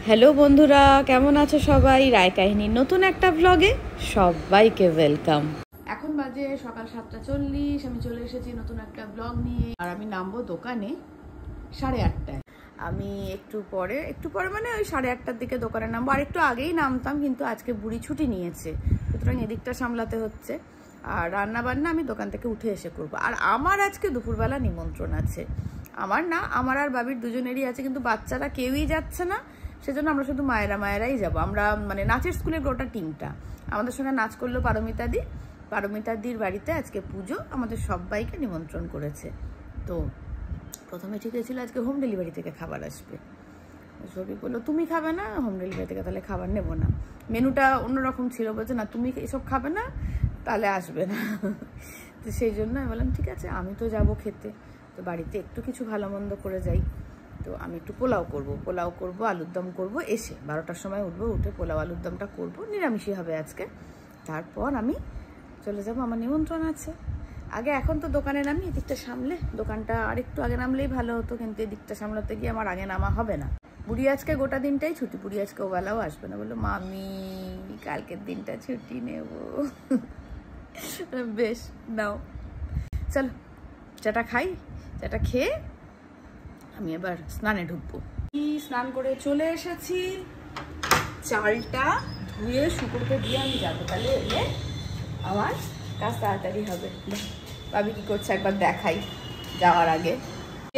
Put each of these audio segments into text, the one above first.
Hello বন্ধুরা, কেমন আছো সবাই? রায় কাহিনীর নতুন একটা ব্লগে সবাইকে ওয়েলকাম। এখন বাজে সকাল 7:40, আমি চলে এসেছি নতুন একটা ব্লগ নিয়ে। আর আমি নামবো দোকানে 8:30টায়। আমি একটু পরে মানে ওই 8:30টার দিকে দোকানে নামবো। আর একটু আগেই নামতাম, কিন্তু আজকে বুড়ি ছুটি নিয়েছে, সুতরাং এদিকটা সামলাতে হচ্ছে। আর রান্না বান্না আমি দোকান থেকে উঠে এসে করবো। আর আমার আজকে দুপুরবেলা নিমন্ত্রণ আছে। আমার আর বাবির দুজনেরই আছে, কিন্তু বাচ্চারা কেউই যাচ্ছে না, সেজন্য আমরা শুধু মায়েরাই যাবো। আমরা মানে নাচের স্কুলের গোটা টিমটা আমাদের সঙ্গে নাচ করলো। পারমিতাদির বাড়িতে আজকে পুজো, আমাদের সবাইকে নিমন্ত্রণ করেছে। তো প্রথমে ঠিক হয়েছিল আজকে হোম ডেলিভারি থেকে খাবার আসবে। সবই বললো তুমি খাবে না, হোম ডেলিভারি থেকে তাহলে খাবার নেবো না। মেনুটা অন্যরকম ছিল, বলছে না তুমি এসব খাবে না তাহলে আসবে না। তো সেই জন্য আমি বললাম ঠিক আছে, আমি তো যাবো খেতে, তো বাড়িতে একটু কিছু ভালো মন্দ করে যাই। তো আমি একটু পোলাও করব, আলুর দম করবো। এসে 12টার সময় উঠবো, উঠে পোলাও আলুর দমটা করবো, নিরামিষই হবে আজকে। তারপর আমি চলে যাবো, আমার নিমন্ত্রণ আছে। আগে এখন তো দোকানে নামি, এদিকটা সামলে, দোকানটা আর একটু আগে নামলেই ভালো হতো, কিন্তু এদিকটা সামলাতে গিয়ে আমার আগে নামা হবে না। বুড়ি আজকে গোটা দিনটাই ছুটি, বুড়ি আজকে ওবেলাও আসবে না। বললো মামি কালকের দিনটা ছুটি নেব। বেশ নাও, চলো চাটা খাই। চাটা খেয়ে আমি এবার স্নানে ঢুকবো। স্নান করে চলে এসেছি, চালটা ধুয়ে শুকোতে দিয়ে আমি যাবো, তাহলে এলে আমার কাজ তাড়াতাড়ি হবে। ভাবি কি করছে একবার দেখাই যাওয়ার আগে।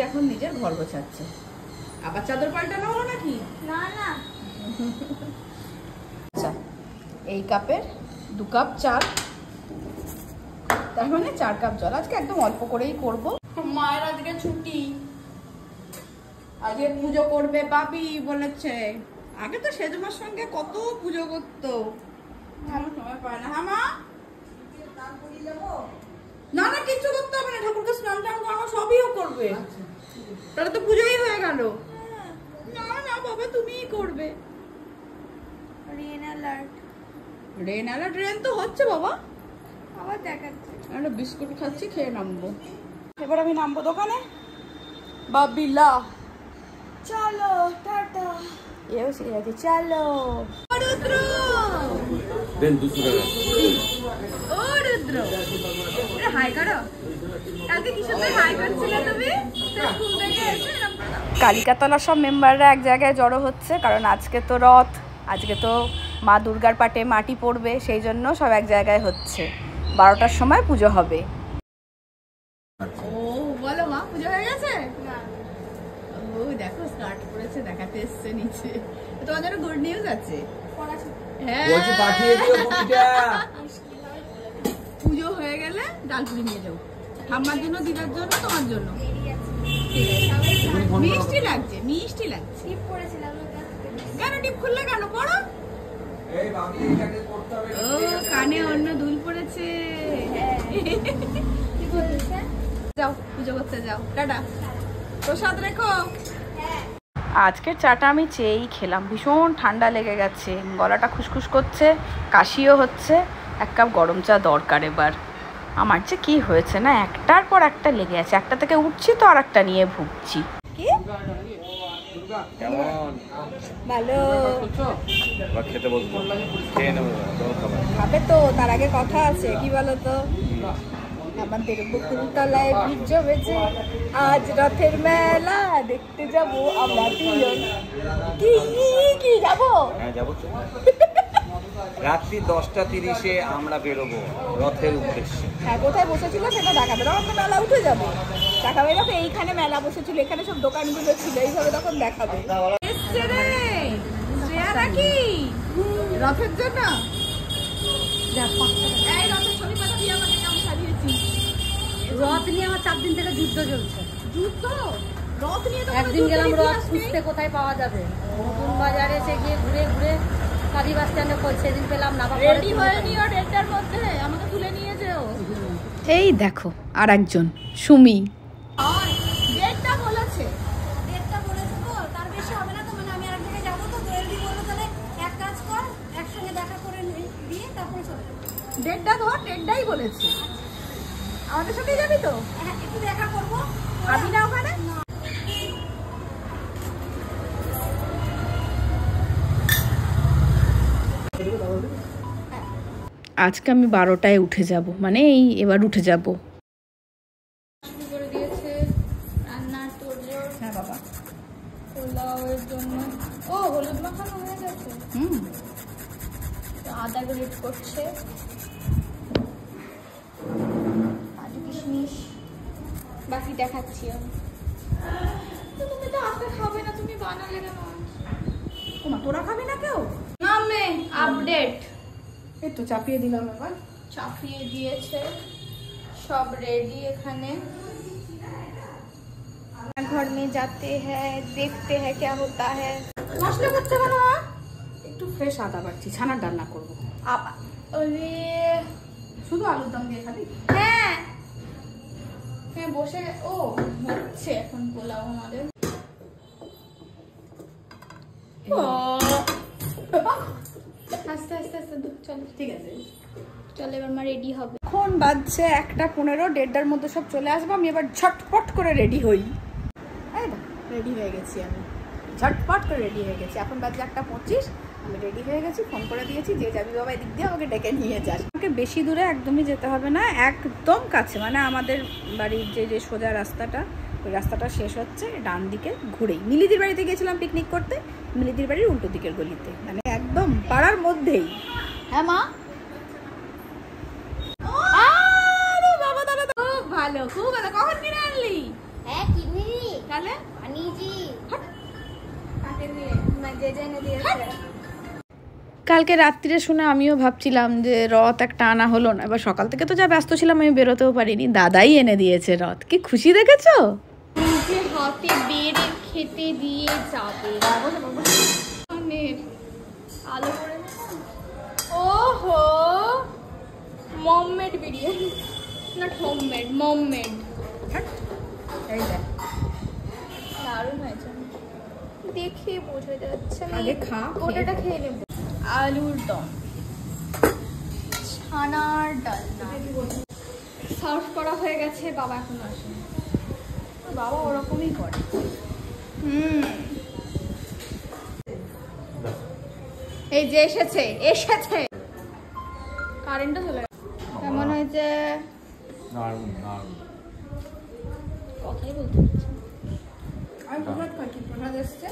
এখন নিজের ঘর গোছাচ্ছে। আবার চাদর পাল্টানো হলো নাকি? না না। আচ্ছা, এই কাপের 2 কাপ চাল, তার মানে 4 কাপ জল। আজকে একদম অল্প করেই করবো। মায়ের আজকে ছুটি, আজকে পুজো করবে বাবি বলেছে। আগে তো সেজমার সঙ্গে কত পুজো করতো, ভালো সময় পায় না। হ্যাঁ মা, না না কিচ্ছু করতে হবে না, ঠাকুরকে স্নান টান করানো সবইও করবে, তাহলে তো পুজোই হয়ে গেল। না না বাবা তুমিই করবে। রেন অ্যালার্ট রেন তো হচ্ছে বাবা, আবার দেখাচ্ছে। একটা বিস্কুট খাচ্ছি, খেয়ে নামবো। এবার আমি নামবো দোকানে। বাবিলা চলো টাটা। এও সে আছে, চলো। রুদ্র দেন 200 টাকা। ও রুদ্র, হাই করো। কালকে কি সুন্দর হাই করছিলে তুমি স্কুল থেকে এসে। কালিকাতলা সব মেম্বাররা এক জায়গায় জড়ো হচ্ছে, কারণ আজকে তো রথ, আজকে তো মা দুর্গার পাটে মাটি পড়বে, সেই জন্য সব এক জায়গায় হচ্ছে। 12টার সময় পুজো হবে। ও বলো মা, পুজো হয়ে গেছে? ও দেখো স্টার্ট করেছে, দেখাতে এসছে নিচে। তোমার জন্য গুড নিউজ আছে। হ্যাঁ, পুজো হয়ে গেলে ডালপুরি নিয়ে যাও, ঠাম্মার জন্য, দিদার জন্য, তোমার জন্য। মিষ্টি লাগছে, মিষ্টি লাগছে। কেন টিপ খুললে কেন? পড়ো। ও কানে অন্য দুল পড়েছে। যাও পুজো করতে যাও, টাটা। প্রসাদ রেখো। আজকের চাটা আমি চেয়েই খেলাম, ভীষণ ঠান্ডা লেগে গেছে, গলাটা খুসখুস করছে, কাশিও হচ্ছে। 1 কাপ গরম চা দরকার এবার। আমার যে কি হয়েছে না, একটার পর একটা লেগে আছে, একটা থেকে উঠছি তো আর একটা নিয়ে ভুগছি। কি ভালো খেতে বলবো, খেয়ে নেবো, খাবে তো, তার আগে কথা আছে। কি বলো তো, আমাদের বকুলতলায় বীজ জমেছে, আজ রথের মেলা দেখতে যাব আমরা 3 জন। কি যাবো? হ্যাঁ যাবো তো। রাত্রি 10:30-এ আমরা বেরোবো রথের উদ্দেশ্যে। হ্যাঁ, কোথায় বসেছিল সেটা দেখাবে, তখন তো মেলা উঠে যাবে। দেখাবে দেখো, এইখানে মেলা বসেছিল, এখানে সব দোকানগুলো ছিল, এইভাবে তখন দেখাবে। এসছে রে শ্রেয়া নাকি রথের জন্য? এই রথের ছবি পাতা দিয়ে আমাকে কেমন সাজিয়েছি। রথ নিয়ে আমার 4 দিন থেকে যুদ্ধ চলছে। যুদ্ধ? রথ নিয়ে তো একদিন গেলাম রথ খুঁজতে, কোথায় পাওয়া যাবে। নতুন বাজারে এসে গিয়ে ঘুরে ঘুরে কালী বাস স্ট্যান্ডে সেদিন পেলাম না। রেডি হয়ে নিও, 1:30টার মধ্যে আমাকে তুলে নিয়ে যেও। এই দেখো আর একজন সুমি। ডেটটা বলেছে তো, তার বেশি হবে না তো। মানে আমি আর দিকে যাবো তো, জলদি বললো তাহলে এক কাজ কর, একসঙ্গে দেখা করে দিয়ে তারপরে চলে যাবো। ডেটটা ধর, ডেটটাই বলেছে। আমাদের সাথে যাবি তো? হ্যাঁ, একটু দেখা করবো। খাবি না ওখানে? আজকে আমি 12টায় উঠে যাব, মানে এবার উঠে যাব। শুরু করে দিয়েছে রান্নার তোড়জোড়। হ্যাঁ বাবা, পোলাওয়ের জন্য হলুদ মাখানো হয়ে গেছে, আদা গ্রেট করছে, কাজু কিশমিশ বাকি দেখাচ্ছি আমি। তো তুমি তো আজকে খাবে না, তুমি বানালে কেন? তোরা খাবি না কেউ? মামে আপডেট এই তো চাপিয়ে দিলাম, এবার চাপিয়ে দিয়েছে, সব রেডি। এখানে घर में जाते हैं, देखते हैं क्या होता है। মশলা করতে পারো? একটু ফ্রেশ আদা বাড়ছি, ছানার রান্না করবো। ওরে শুধু আলুর দম দিয়ে খাবি? হ্যাঁ হ্যাঁ, বসে হচ্ছে এখন পোলাও আমাদের। আস্তে আস্তে আস্তে চলো, ঠিক আছে, চলো এবার মা রেডি হবে। এখন বাজছে 1:15, 1:30টার মধ্যে সব চলে আসবো। আমি এবার ঝটপট করে রেডি হই। রেডি হয়ে গেছি, আমি ঝটপট করে রেডি হয়ে গেছি। এখন বাজছে 1:25, আমি রেডি হয়ে গেছি, ফোন করে দিয়েছি যে যাবি বাবা এদিক দিয়ে আমাকে ডেকে নিয়ে যাস। আমাকে বেশি দূরে একদমই যেতে হবে না, একদম কাছে, মানে আমাদের বাড়ির যে সোজা রাস্তাটা, ওই রাস্তাটা শেষ হচ্ছে ডান দিকে ঘুরেই। মিলিদির বাড়িতে গেছিলাম পিকনিক করতে, মিলিদির বাড়ির উল্টো দিকের গলিতে, মানে একদম পাড়ার মধ্যেই। হ্যাঁ মা, ভালো, খুব ভালো। কখন কিনে আনলি? হ্যাঁ কিনি তাহলে আনিজি কাকে দিয়ে যে জেনে দিয়েছে। কালকে রাত্রিরে শুনে আমিও ভাবছিলাম যে রথ একটা আনা হলো না। এবার সকাল থেকে তো যা ব্যস্ত ছিলাম আমি বেরোতেও পারিনি, দাদাই এনে দিয়েছে রথ। কি খুশি দেখেছো? নিজে হাতে বেড়ে খেতে দিয়ে যাবে। আলো করে ওহো, মমমেড বিরিয়ানি, নট হোমমেড, মমমেড। এই দেখ, দারুণ হয়েছে, দেখে বোঝা যাচ্ছে। আগে খা, গোটাটা খেয়ে নেব। আলুর দম, ছানার ডালনা সার্ভ করা হয়ে গেছে। বাবা এখনো আসেনি, বাবা ওরকমই করে। এই যে এসেছে এসেছে, কারেন্টও চলে গেছে। কেমন হয়েছে? কথাই বলতে পারছি না। আমি প্রসাদ খাচ্ছি, প্রসাদ এসছে।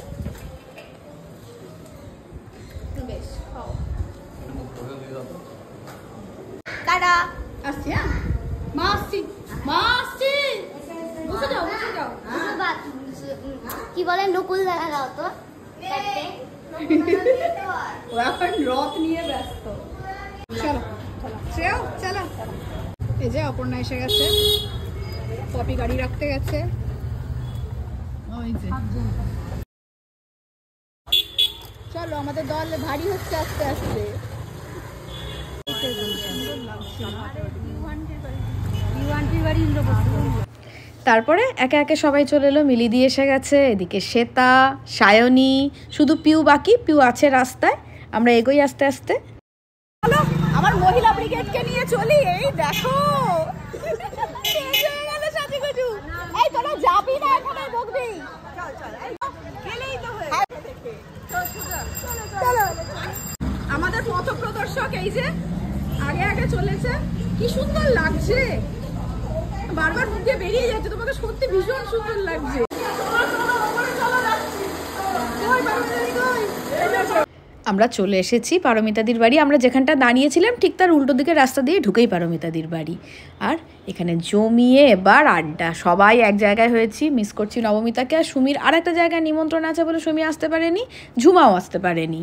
বেশ খাও। টাটা, আসছি। হ্যাঁ মা আসছি, মা আসছি। বসে যাও, বসে যাও। কি বলে নকুল দেখা দাও তো ও এখন রথ নিয়ে ব্যস্ত। চলো চলো চলো। এই যে অপর্ণা এসে গেছে, পপি গাড়ি রাখতে গেছে। ওই যে চলো, আমাদের দল ভারী হচ্ছে আস্তে আস্তে। তারপরে একে একে সবাই চলে এলো। মিলিদি এসে গেছে, এদিকে শ্বেতা, সায়নী, শুধু পিউ বাকি। পিউ আছে রাস্তায়, আমরা এগোই আস্তে আস্তে। চলো আমার মহিলা ব্রিগেডকে নিয়ে চলি। এই দেখো এই তোরা যাবি না, এখানে বকবি। আমাদের পথ প্রদর্শক এই যে আগে আগে চলেছে, কি সুন্দর লাগছে, বারবার মুখ দিয়ে বেরিয়ে যাচ্ছে। তোমাকে সত্যি ভীষণ সুন্দর লাগছে। আমরা চলে এসেছি পারমিতাদির বাড়ি। আমরা যেখানটা দাঁড়িয়েছিলাম ঠিক তার উল্টো দিকের রাস্তা দিয়ে ঢুকেই পারমিতাদির বাড়ি। আর এখানে জমিয়ে এবার আড্ডা, সবাই এক জায়গায় হয়েছি। মিস করছি নবমিতাকে। আর সুমির আর একটা জায়গায় নিমন্ত্রণ আছে বলে সুমি আসতে পারেনি, ঝুমাও আসতে পারেনি।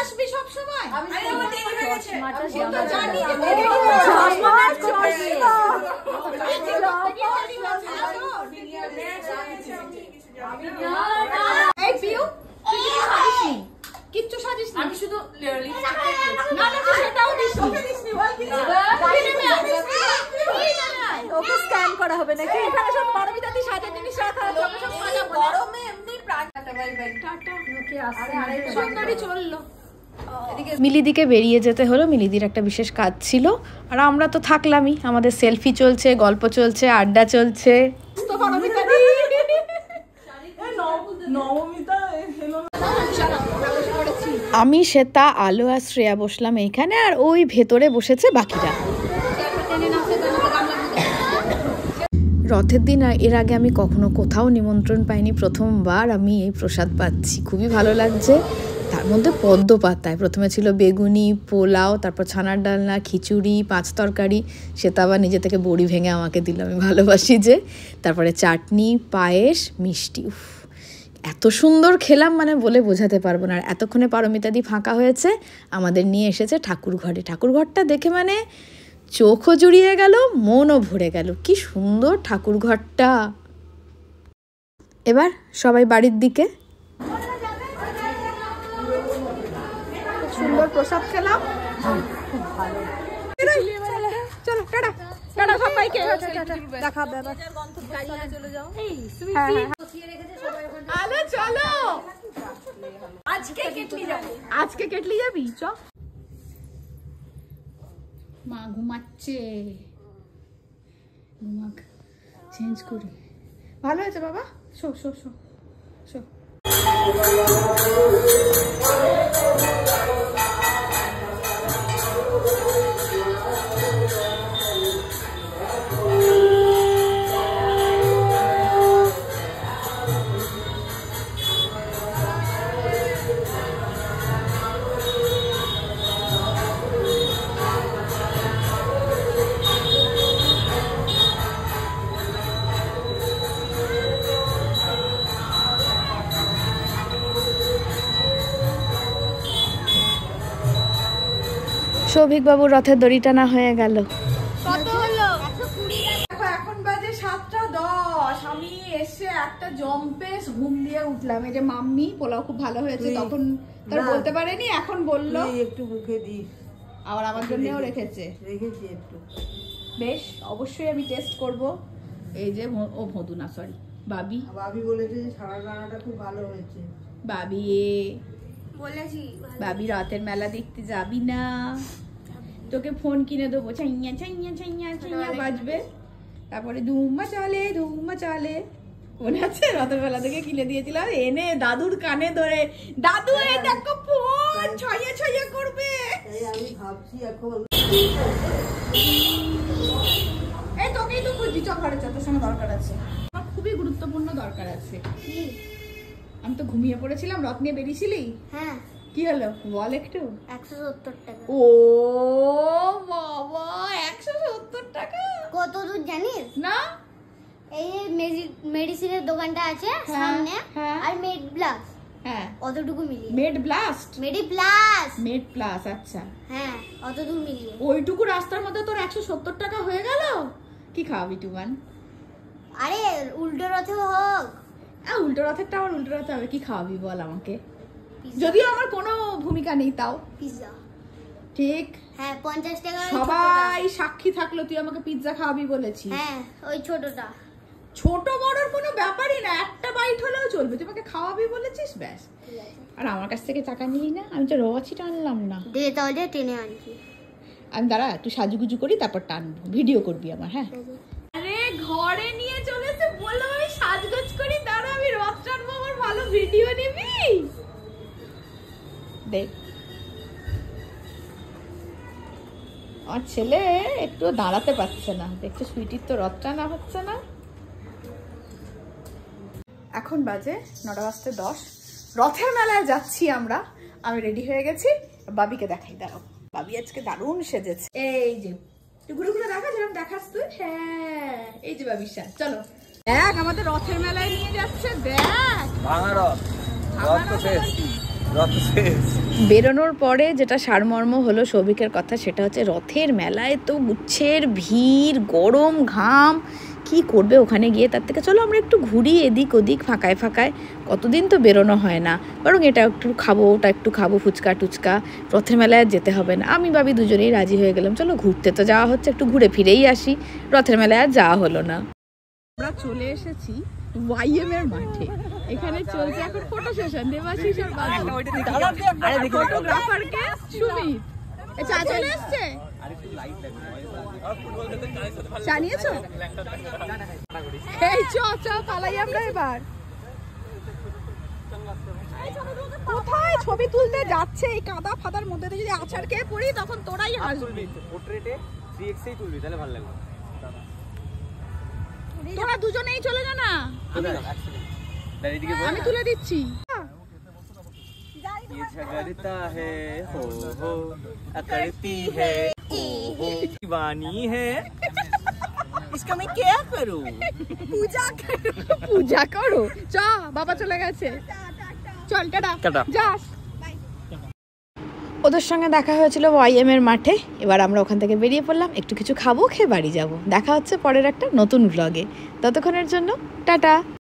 আসবি সব সময়। কিচ্ছু সাজিস না, আমি শুধু ওকে স্ক্যান করা হবে নাকি? এখানে সব পারমিতাদি সাজা জিনিস রাখা আছে, আমরা সব সাজাবো না। গরমে এমনি প্রাণ টাটা বাই বাই টাটা। ওকে আসছে সুন্দরী চললো। মিলিদিকে বেরিয়ে যেতে হলো, মিলিদির একটা বিশেষ কাজ ছিল। আর আমরা তো থাকলামই, আমাদের সেলফি চলছে, গল্প চলছে, আড্ডা চলছে। তো পারমিতাদি নবমিতা আমি শ্বেতা, আলো আর শ্রেয়া বসলাম এইখানে, আর ওই ভেতরে বসেছে বাকিরা। রথের দিন এর আগে আমি কখনো কোথাও নিমন্ত্রণ পাইনি, প্রথমবার আমি এই প্রসাদ পাচ্ছি, খুবই ভালো লাগছে। তার মধ্যে পদ্ম পাতায় প্রথমে ছিল বেগুনি, পোলাও, তারপর ছানার ডালনা, খিচুড়ি, 5 তরকারি, সেটা আবার নিজে থেকে বড়ি ভেঙে আমাকে দিল, আমি ভালোবাসি যে। তারপরে চাটনি, পায়েস, মিষ্টি। উফ, এত সুন্দর খেলাম মানে বলে বোঝাতে পারবো না। আর এতক্ষণে পারমিতাদি ফাঁকা হয়েছে, আমাদের নিয়ে এসেছে ঠাকুর ঘরে। ঠাকুর ঘরটা দেখে মানে চোখও জুড়িয়ে গেল, মনও ভরে গেল, কি সুন্দর ঠাকুর ঘরটা। এবার সবাই বাড়ির দিকে। সুন্দর প্রসাদ খেলাম, খুব ভালো। চলো টাটা টাটা সবাইকে, দেখা হবে আবার। আলো চলো, আজকে কেটলি যাবি? চ, মা ঘুমাচ্ছে, ঘুমাক, চেঞ্জ করি। ভালো হয়েছে বাবা, show show show show. Souvik বাবুর রথের দড়ি টানা হয়ে গেল। কত হলো? এখন বাজে 7:10। আমি এসে একটা জম্পেস ঘুম দিয়ে উঠলাম। এই যে মাম্মি পোলাও খুব ভালো হয়েছে, তখন তার বলতে পারেনি, এখন বললো একটু মুখে দিস, আবার আমার জন্যও রেখেছে। রেখেছি একটু। বেশ, অবশ্যই আমি টেস্ট করব। এই যে ও ভদু না, সরি বাবি, ভাবি বলেছে যে সারা রান্নাটা খুব ভালো হয়েছে। বাবি বলেছি বাবি রাতের মেলা দেখতে যাবি না? তোকে ফোন কিনে দেবো, চাইয়া চাইয়া চাইয়া চাইয়া বাজবে, তারপরে ধুম্মা চালে, মনে আছে? রাতের বেলা থেকে কিনে দিয়েছিলাম, এনে দাদুর কানে ধরে, দাদু এই দেখো ফোন ছয়া ছয়া করবে। আমি ভাবছি এখন এই তোকেই তো খুঁজছি, চ ঘরে চ, তোর সঙ্গে দরকার আছে, আমার খুবই গুরুত্বপূর্ণ দরকার আছে। আমি তো ঘুমিয়ে পড়েছিলাম, রথ নিয়ে বেরিয়েছিলি? হ্যাঁ, কি হলো বল একটু। 170 টাকা। ও বাবা, 170 টাকা? কত দূর জানিস? না, এই মেডিসিনের দোকানটা আছে সামনে, হ্যাঁ। আর মেড প্লাস, হ্যাঁ অতটুকু মিলিয়ে। মেড ব্লাস্ট, মেড প্লাস, আচ্ছা হ্যাঁ, অতটুকু মিলিয়ে। ওইটুকু রাস্তার মধ্যে তোর 170 টাকা হয়ে গেল? কি খাওয়াবি টুমান? আরে উল্টো রথে হোক। উল্টো রথেরটা আবার উল্টো রথে হবে, কি খাওয়াবি বল আমাকে? পিৎজা। যদিও আমার কোনো ভূমিকা নেই, তাও পিৎজা, ঠিক। হ্যাঁ 50 টাকা। সবাই সাক্ষী থাকলো তুই আমাকে পিৎজা খাওয়াবি বলেছিস। হ্যাঁ, ওই ছোটটা। ছোট বড়র কোনো ব্যাপারই না, একটা বাইট হলেও চলবে, তুই আমাকে খাওয়াবি বলেছিস, ব্যাস। আর আমার কাছ থেকে টাকা নিই না, আমি তো রওয়াছি টানলাম না। দে তাহলে টেনে আনছি। আমি দাঁড়া একটু সাজুগুজু করি, তারপর টানবো, ভিডিও করবি আমার। হ্যাঁ, আরে ঘরে নিয়ে চলেছে, বললাম আমি সাজগোজ করি, দাঁড়া আমি রথ টানবো, আমার ভালো ভিডিও নিবি। দেখ আমার ছেলে একটু দাঁড়াতে পারছে না, দেখছো সুইটির তো রথ টানা হচ্ছে না। এখন বাজে 9:10। রথের মেলায় যাচ্ছি আমরা, আমি রেডি হয়ে গেছি। বাবিকে দেখাই, দাঁড়াও, বাবি আজকে দারুণ সেজেছে। এই যে ঘুরে ঘুরে দেখা, যেরকম দেখাস তুই। হ্যাঁ, এই যে বাবির সাজ। চলো দেখ, আমাদের রথের মেলায় নিয়ে যাচ্ছে, দেখ ভাঙা রথ, রথ তো শেষ, রথ শেষ। বেরোনোর পরে যেটা সারমর্ম হলো সৌভিকের কথা, সেটা হচ্ছে রথের মেলায় তো গুচ্ছের ভিড়, গরম ঘাম, কি করবে ওখানে গিয়ে, তার থেকে চলো আমরা একটু ঘুরি এদিক ওদিক ফাঁকায় ফাঁকায়, কতদিন তো বেরোনো হয় না, বরং এটা একটু খাবো ওটা একটু খাবো, ফুচকা টুচকা, রথের মেলায় যেতে হবে না। আমি ভাবি দুজনেই রাজি হয়ে গেলাম, চলো ঘুরতে তো যাওয়া হচ্ছে, একটু ঘুরে ফিরেই আসি, রথের মেলায় আর যাওয়া হলো না। আমরা চলে এসেছি YM এর মাঠে, এখানে চলছে এখন ফটো সেশন, দেবাশিস আর বাবু, ফটোগ্রাফারকে সুমিত, চা চলে এসছে, চা নিয়েছো? এই চ চ পালাই আমরা এবার। কোথায় ছবি তুলতে যাচ্ছে এই কাদা ফাদার মধ্যে দিয়ে যদি আছাড় খেয়ে পড়ি তখন তোরাই হাসবি। পোর্ট্রেটে 3x এই তুলবি তাহলে ভালো লাগবে। তোরা দুজনেই চলে যা না, আমি তুলে দিচ্ছি। ये झगड़ता है हो अकड़ती है ओ हो दीवानी है इसका मैं क्या करूं? পূজা করো চ, বাবা চলে গেছে, চল টাটা। যাস। ওদের সঙ্গে দেখা হয়েছিল ওয়াইএম এর মাঠে। এবার আমরা ওখান থেকে বেরিয়ে পড়লাম, একটু কিছু খাবো, খেয়ে বাড়ি যাব। দেখা হচ্ছে পরের একটা নতুন ব্লগে। ততক্ষণের জন্য টাটা।